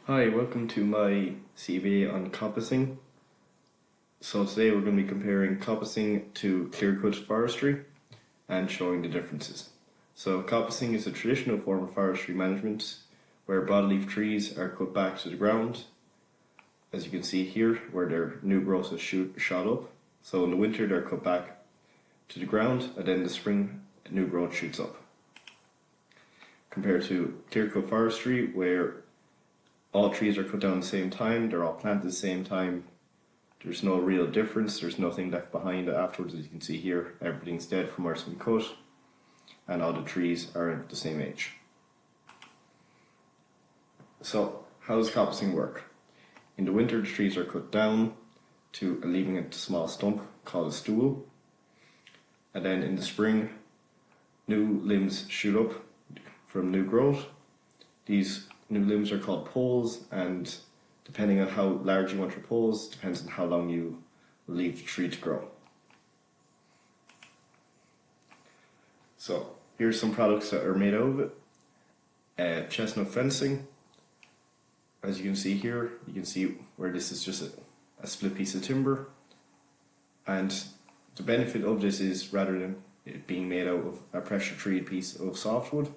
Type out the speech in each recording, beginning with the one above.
Hi, welcome to my CBA on coppicing. So today we're going to be comparing coppicing to clear-cut forestry and showing the differences. So coppicing is a traditional form of forestry management where broadleaf trees are cut back to the ground, as you can see here, where their new growth is shot up. So in the winter they're cut back to the ground, and then in the spring new growth shoots up. Compared to clear-cut forestry, where all trees are cut down at the same time, they're all planted at the same time. There's no real difference, there's nothing left behind afterwards. As you can see here, everything's dead from where it's been cut, and all the trees are the same age. So, how does coppicing work? In the winter, the trees are cut down to leaving a small stump called a stool, and then in the spring, new limbs shoot up from new growth. These new limbs are called poles, and depending on how large you want your poles, depends on how long you leave the tree to grow. So here's some products that are made out of it. Chestnut fencing. As you can see here, you can see where this is just a split piece of timber, and the benefit of this is, rather than it being made out of a pressure treated piece of softwood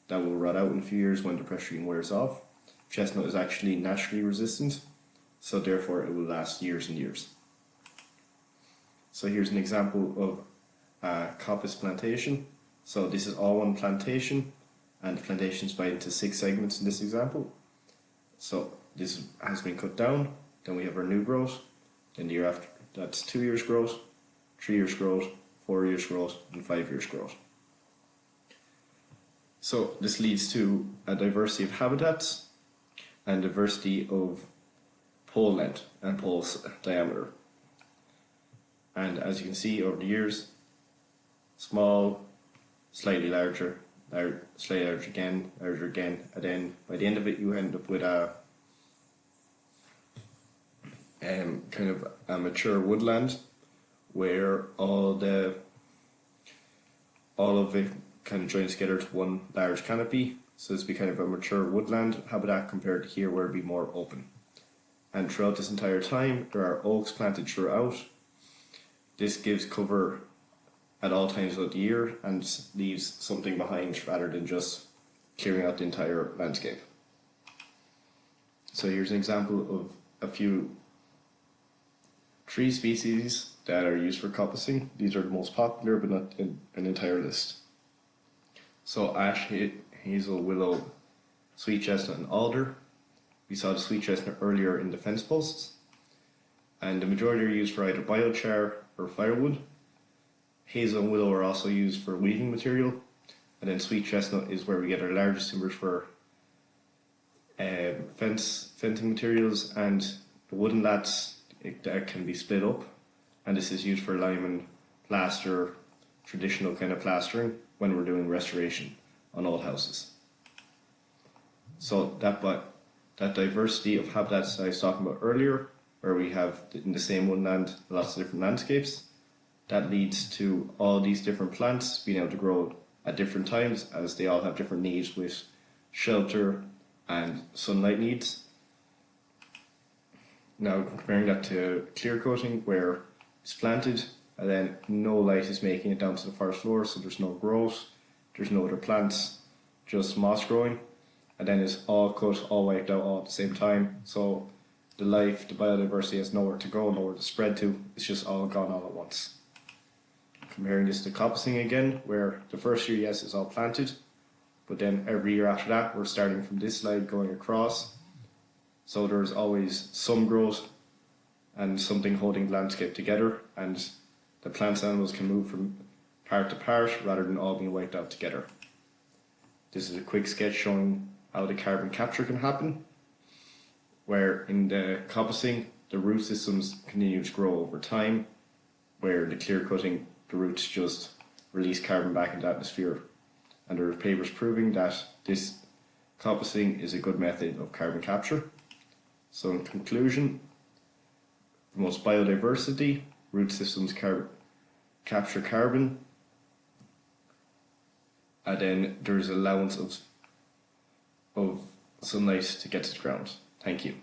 that will rot out in a few years when the pressuring wears off, chestnut is actually naturally resistant, so therefore it will last years and years. So here's an example of a coppice plantation. So this is all one plantation, and the plantation is divided into 6 segments in this example. So this has been cut down, then we have our new growth, then the year after that's 2 years growth, 3 years growth, 4 years growth, and 5 years growth. So this leads to a diversity of habitats and diversity of pole length and pole diameter. And as you can see over the years, small, slightly larger, slightly larger again, and then by the end of it you end up with a kind of a mature woodland where all of it kind of joins together to one large canopy. So this would be kind of a mature woodland habitat compared to here where it would be more open. And throughout this entire time there are oaks planted throughout. This gives cover at all times of the year and leaves something behind rather than just clearing out the entire landscape. So here's an example of a few tree species that are used for coppicing. These are the most popular, but not in an entire list. So ash, hazel, willow, sweet chestnut, and alder. We saw the sweet chestnut earlier in the fence posts, and the majority are used for either biochar or firewood. Hazel and willow are also used for weaving material, and then sweet chestnut is where we get our largest timbers for fencing materials, and the wooden lats that can be split up, and this is used for lime and plaster, traditional kind of plastering when we're doing restoration on old houses. So that diversity of habitats that I was talking about earlier, where we have in the same woodland lots of different landscapes, that leads to all these different plants being able to grow at different times, as they all have different needs with shelter and sunlight needs. Now comparing that to clear coating, where it's planted and then no light is making it down to the forest floor, so there's no growth, there's no other plants, just moss growing, and then it's all cut, all wiped out all at the same time. So the biodiversity has nowhere to go, nowhere to spread to, it's just all gone all at once. Comparing this to coppicing again, where the first year, yes, it's all planted, but then every year after that, we're starting from this slide going across. So there's always some growth and something holding the landscape together, and the plants and animals can move from part to part rather than all being wiped out together. This is a quick sketch showing how the carbon capture can happen, where in the coppicing, the root systems continue to grow over time, where the clear cutting, the roots just release carbon back into the atmosphere. And there are papers proving that this coppicing is a good method of carbon capture. So in conclusion, the most biodiversity, root systems capture carbon, and then there's allowance of sunlight to get to the ground. Thank you.